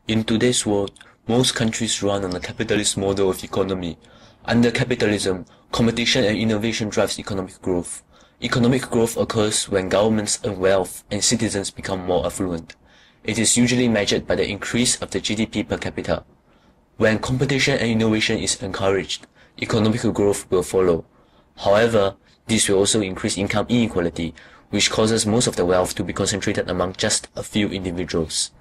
In today's world, most countries run on a capitalist model of economy. Under capitalism, competition and innovation drives economic growth. Economic growth occurs when governments earn wealth and citizens become more affluent. It is usually measured by the increase of the GDP per capita. When competition and innovation is encouraged, economic growth will follow. However, this will also increase income inequality, which causes most of the wealth to be concentrated among just a few individuals.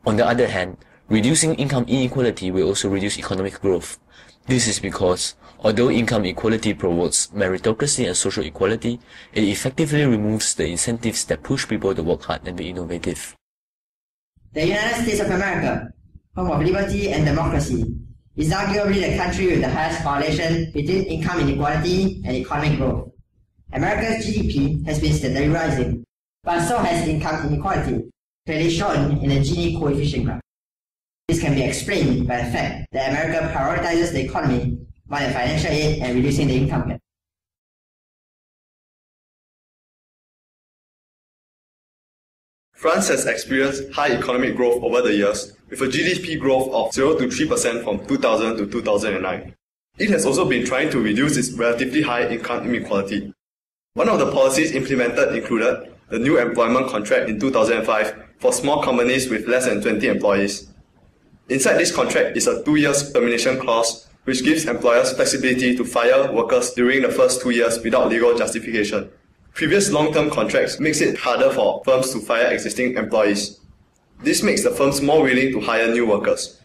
On the other hand, reducing income inequality will also reduce economic growth. This is because, although income equality promotes meritocracy and social equality, it effectively removes the incentives that push people to work hard and be innovative. The United States of America, home of liberty and democracy, is arguably the country with the highest correlation between income inequality and economic growth. America's GDP has been steadily rising, but so has income inequality, clearly shown in the Gini coefficient graph. This can be explained by the fact that America prioritizes the economy more than financial aid and reducing the income gap. France has experienced high economic growth over the years, with a GDP growth of 0 to 3% from 2000 to 2009. It has also been trying to reduce its relatively high income inequality. One of the policies implemented included the new employment contract in 2005 for small companies with less than 20 employees. Inside this contract is a 2-year termination clause, which gives employers flexibility to fire workers during the first 2 years without legal justification. Previous long-term contracts makes it harder for firms to fire existing employees. This makes the firms more willing to hire new workers.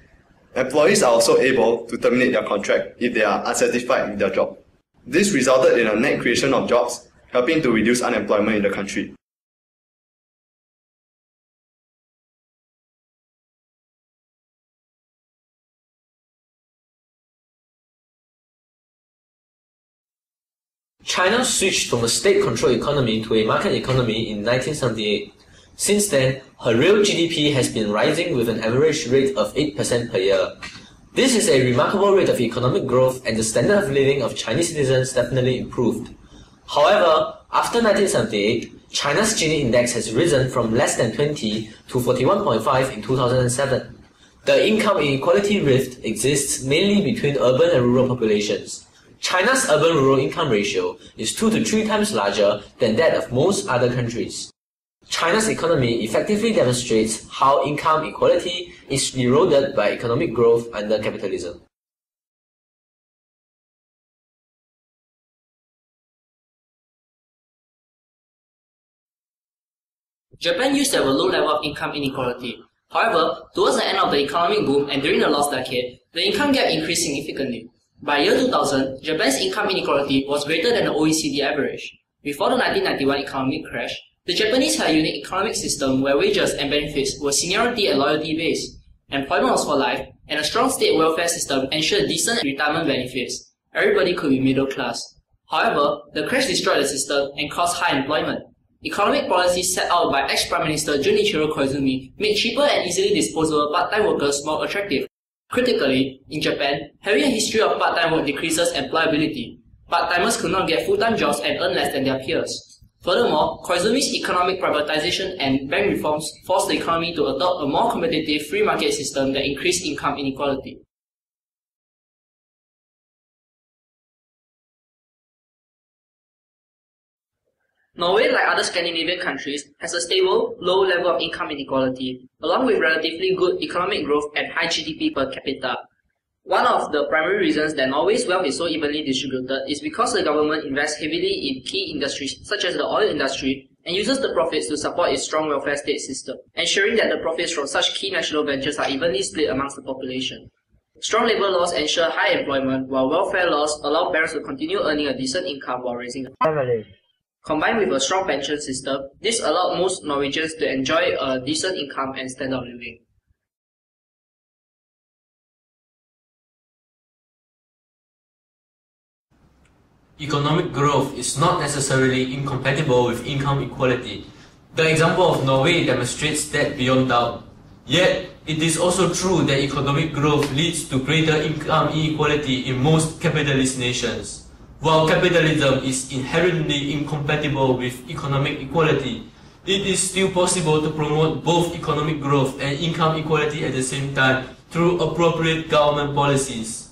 Employees are also able to terminate their contract if they are unsatisfied with their job. This resulted in a net creation of jobs, helping to reduce unemployment in the country. China switched from a state-controlled economy to a market economy in 1978. Since then, her real GDP has been rising with an average rate of 8% per year. This is a remarkable rate of economic growth, and the standard of living of Chinese citizens definitely improved. However, after 1978, China's Gini index has risen from less than 20 to 41.5 in 2007. The income inequality rift exists mainly between urban and rural populations. China's urban-rural income ratio is 2 to 3 times larger than that of most other countries. China's economy effectively demonstrates how income equality is eroded by economic growth under capitalism. Japan used to have a low level of income inequality. However, towards the end of the economic boom and during the last decade, the income gap increased significantly. By year 2000, Japan's income inequality was greater than the OECD average. Before the 1991 economic crash, the Japanese had a unique economic system where wages and benefits were seniority and loyalty based. Employment was for life, and a strong state welfare system ensured decent retirement benefits. Everybody could be middle class. However, the crash destroyed the system and caused high unemployment. Economic policies set out by ex-Prime Minister Junichiro Koizumi made cheaper and easily disposable part-time workers more attractive. Critically, in Japan, having a history of part-time work decreases employability. Part-timers could not get full-time jobs and earn less than their peers. Furthermore, Koizumi's economic privatization and bank reforms forced the economy to adopt a more competitive free market system that increased income inequality. Norway, like other Scandinavian countries, has a stable, low level of income inequality, along with relatively good economic growth and high GDP per capita. One of the primary reasons that Norway's wealth is so evenly distributed is because the government invests heavily in key industries such as the oil industry and uses the profits to support its strong welfare state system, ensuring that the profits from such key national ventures are evenly split amongst the population. Strong labor laws ensure high employment, while welfare laws allow parents to continue earning a decent income while raising a family. Combined with a strong pension system, this allowed most Norwegians to enjoy a decent income and standard of living. Economic growth is not necessarily incompatible with income equality. The example of Norway demonstrates that beyond doubt. Yet, it is also true that economic growth leads to greater income inequality in most capitalist nations. While capitalism is inherently incompatible with economic equality, it is still possible to promote both economic growth and income equality at the same time through appropriate government policies.